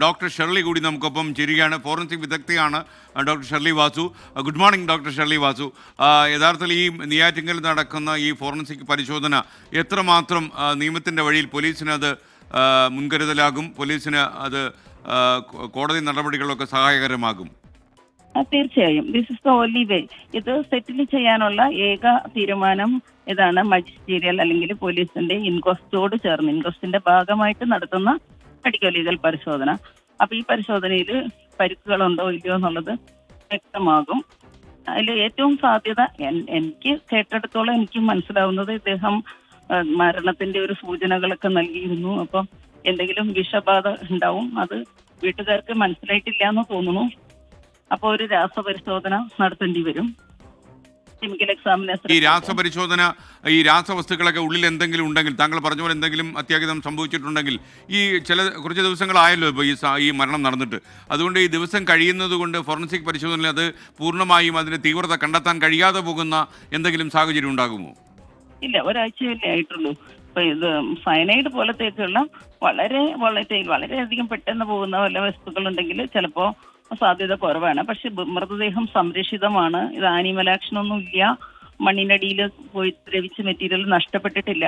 Doctor Shirley കൂടി നമുക്കൊപ്പം ചേരുകയാണ്. ഫോറൻസിക് വിദഗ്ധയാണ് doctor Shirley Vasu. Good morning doctor Shirley Vasu. യഥാർത്ഥത്തിൽ ഈ നെയ്യാറ്റിൻകൽ നടക്കുന്ന ഈ ഫോറൻസിക് പരിശോധന എത്രമാത്രം നിയമത്തിൻ്റെ വഴിയിൽ പോലീസിന് അത് മുൻകരുതലാകും, പോലീസിന് അത് കോടതി നടപടികളൊക്കെ സഹായകരമാകും? തീർച്ചയായും this is the only way. ഇത് സെറ്റിൽ ചെയ്യാനുള്ള ഏക തീരുമാനം ഇതാണ് മജിസ്റ്റീരിയൽ അല്ലെങ്കിൽ പോലീസിന്റെ ഇൻക്വസ്റ്റോട് ചേർന്ന് ഇൻക്വസ്റ്റിന്റെ ഭാഗമായിട്ട് നടത്തുന്ന മെഡിക്കൽ ലീഗൽ പരിശോധന. അപ്പൊ ഈ പരിശോധനയിൽ പരിക്കുകളുണ്ടോ ഇല്ലയോ എന്നുള്ളത് വ്യക്തമാകും. അതിൽ ഏറ്റവും സാധ്യത എനിക്ക് കേട്ടെടുത്തോളം എനിക്ക് മനസ്സിലാവുന്നത് ഇദ്ദേഹം മരണത്തിന്റെ ഒരു സൂചനകളൊക്കെ നൽകിയിരുന്നു. അപ്പം എന്തെങ്കിലും വിഷബാധ ഉണ്ടാവും, അത് വീട്ടുകാർക്ക് മനസ്സിലായിട്ടില്ല എന്ന് തോന്നുന്നു. അപ്പോൾ ഒരു രാസപരിശോധന നടത്തേണ്ടി വരും. Chemical examination. ഈ രാസപരിശോധന, ഈ രാസവസ്തുക്കളൊക്കെ ഉള്ളിൽ എന്തെങ്കിലും ഉണ്ടെങ്കിൽ, താങ്കൾ പറഞ്ഞ പോലെ എന്തെങ്കിലും അത്യാഹിതം സംഭവിച്ചിട്ടുണ്ടെങ്കിൽ, ഈ കുറച്ച് ദിവസങ്ങളായല്ലോ ഇപ്പോൾ ഈ മരണം നടന്നിട്ട്, അതുകൊണ്ട് ഈ ദിവസം കഴിയുന്നത് കൊണ്ട് ഫോറൻസിക് പരിശോധനയിൽ അത് പൂർണ്ണമായും അതിൻ്റെ തീവ്രത കണ്ടെത്താൻ കഴിയാതെ പോകുന്ന എന്തെങ്കിലും സാഹചര്യം ഉണ്ടാകുമോ? ഇല്ല, ഒരാഴ്ചയല്ലേ ആയിട്ടുള്ളൂ. ഇപ്പൊ ഇത് സയനൈഡ് പോലത്തേക്കുള്ള വളരെയധികം പെട്ടെന്ന് പോകുന്ന വല്ല വസ്തുക്കളുണ്ടെങ്കിൽ ചിലപ്പോൾ സാധ്യത കുറവാണ്. പക്ഷെ മൃതദേഹം സംരക്ഷിതമാണ്. ഇത് ആനിമൽ ആക്ഷൻ ഒന്നും ഇല്ല. മണ്ണിനടിയിൽ പോയി ദ്രവിച്ച മെറ്റീരിയൽ നഷ്ടപ്പെട്ടിട്ടില്ല.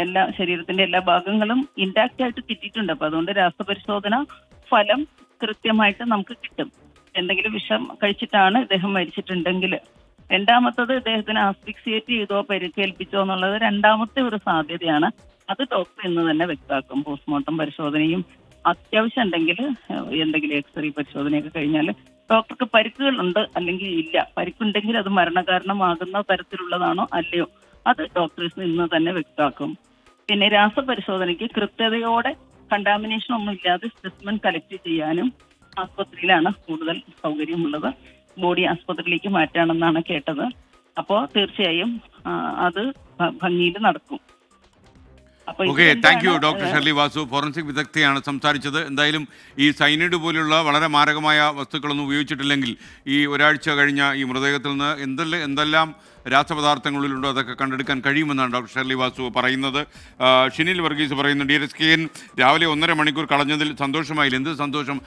എല്ലാ ശരീരത്തിന്റെ എല്ലാ ഭാഗങ്ങളും ഇൻടാക്റ്റ് ആയിട്ട് കിട്ടിയിട്ടുണ്ട്. അപ്പൊ അതുകൊണ്ട് രാസപരിശോധന ഫലം കൃത്യമായിട്ട് നമുക്ക് കിട്ടും. എന്തെങ്കിലും വിഷം കഴിച്ചിട്ടാണ് ഇദ്ദേഹം മരിച്ചിട്ടുണ്ടെങ്കിൽ. രണ്ടാമത്തത് ഇദ്ദേഹത്തിന് ആസ്ഫിക്സിയേറ്റ് ചെയ്തോ പരിക്കേൽപ്പിച്ചോ എന്നുള്ളത് രണ്ടാമത്തെ ഒരു സാധ്യതയാണ്. അത് ഡോക്ടർ ഇന്ന് തന്നെ വ്യക്തമാക്കും. പോസ്റ്റ്മോർട്ടം പരിശോധനയും അത്യാവശ്യം ഉണ്ടെങ്കിൽ എന്തെങ്കിലും എക്സ്റേ പരിശോധനയൊക്കെ കഴിഞ്ഞാൽ ഡോക്ടർക്ക് പരിക്കുകളുണ്ട് അല്ലെങ്കിൽ ഇല്ല, പരിക്കുണ്ടെങ്കിൽ അത് മരണകാരണമാകുന്ന തരത്തിലുള്ളതാണോ അല്ലയോ അത് ഡോക്ടേഴ്സ് ഇന്ന് തന്നെ വ്യക്തമാക്കും. പിന്നെ രാസപരിശോധനയ്ക്ക് കൃത്യതയോടെ കണ്ടാമിനേഷൻ ഒന്നും ഇല്ലാതെ സ്പെസിമെൻ കളക്ട് ചെയ്യാനും ആസ്പത്രിയിലാണ് കൂടുതൽ സൗകര്യമുള്ളത്. ബോഡി ആസ്പത്രിയിലേക്ക് മാറ്റാണെന്നാണ് കേട്ടത്. അപ്പോൾ തീർച്ചയായും അത് ഭംഗിയിൽ നടക്കും. Okay, thank you doctor Shirley Vasu. Forensic വിദഗ്ധയാണ് സംസാരിച്ചത്. എന്തായാലും ഈ സൈനൈഡ് പോലുള്ള വളരെ മാരകമായ വസ്തുക്കളൊന്നും ഉപയോഗിച്ചിട്ടില്ലെങ്കിൽ ഈ ഒരാഴ്ച കഴിഞ്ഞ ഈ മൃതദേഹത്തിൽ നിന്ന് എന്തെല്ലാം രാസപദാർത്ഥങ്ങളിലുണ്ടോ അതൊക്കെ കണ്ടെടുക്കാൻ കഴിയുമെന്നാണ് ഡോക്ടർ ഷെർലി വാസു പറയുന്നത്. ഷിനിൽ വർഗീസ് പറയുന്നു, DRSKN രാവിലെ 1.5 മണിക്കൂർ കളഞ്ഞതിൽ സന്തോഷമായില്ല. എന്ത് സന്തോഷം?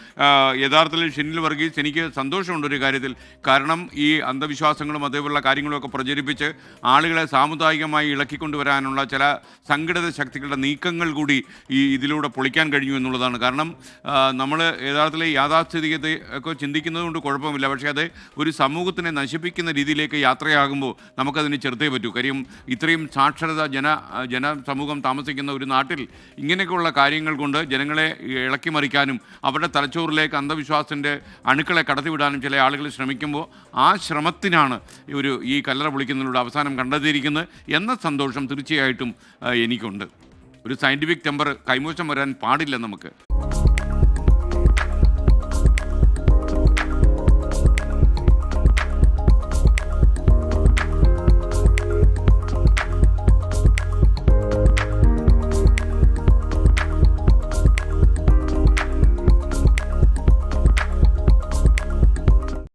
യഥാർത്ഥത്തിൽ ഷിനിൽ വർഗീസ്, എനിക്ക് സന്തോഷമുണ്ട് ഒരു കാര്യത്തിൽ. കാരണം ഈ അന്ധവിശ്വാസങ്ങളും അതേപോലുള്ള കാര്യങ്ങളൊക്കെ പ്രചരിപ്പിച്ച് ആളുകളെ സാമുദായികമായി ഇളക്കിക്കൊണ്ടുവരാനുള്ള ചില സംഘടിത ശക്തികളുടെ നീക്കങ്ങൾ കൂടി ഇതിലൂടെ പൊളിക്കാൻ കഴിഞ്ഞു എന്നുള്ളതാണ്. കാരണം നമ്മൾ യഥാർത്ഥത്തിൽ യാഥാസ്ഥിതികത ഒക്കെ ചിന്തിക്കുന്നത് കൊണ്ട് കുഴപ്പമില്ല, പക്ഷേ അത് ഒരു സമൂഹത്തിനെ നശിപ്പിക്കുന്ന രീതിയിലേക്ക് യാത്രയാകുമ്പോൾ നമുക്കതിന് ചെറുത്തേ പറ്റൂ. കാര്യം ഇത്രയും സാക്ഷരത ജനസമൂഹം താമസിക്കുന്ന ഒരു നാട്ടിൽ ഇങ്ങനെയൊക്കെയുള്ള കാര്യങ്ങൾ കൊണ്ട് ജനങ്ങളെ ഇളക്കിമറിക്കാനും അവരുടെ തലച്ചോറിലേക്ക് അന്ധവിശ്വാസത്തിൻ്റെ അണുക്കളെ കടത്തിവിടാനും ചില ആളുകൾ ശ്രമിക്കുമ്പോൾ ആ ശ്രമത്തിനാണ് ഈ കല്ലറ പൊളിക്കുന്നതിലൂടെ അവസാനം കണ്ടെത്തിയിരിക്കുന്നത് എന്ന സന്തോഷം തീർച്ചയായിട്ടും എനിക്കുണ്ട്. ഒരു സയൻറ്റിഫിക് ടെമ്പർ കൈമോശം വരാൻ പാടില്ല നമുക്ക്.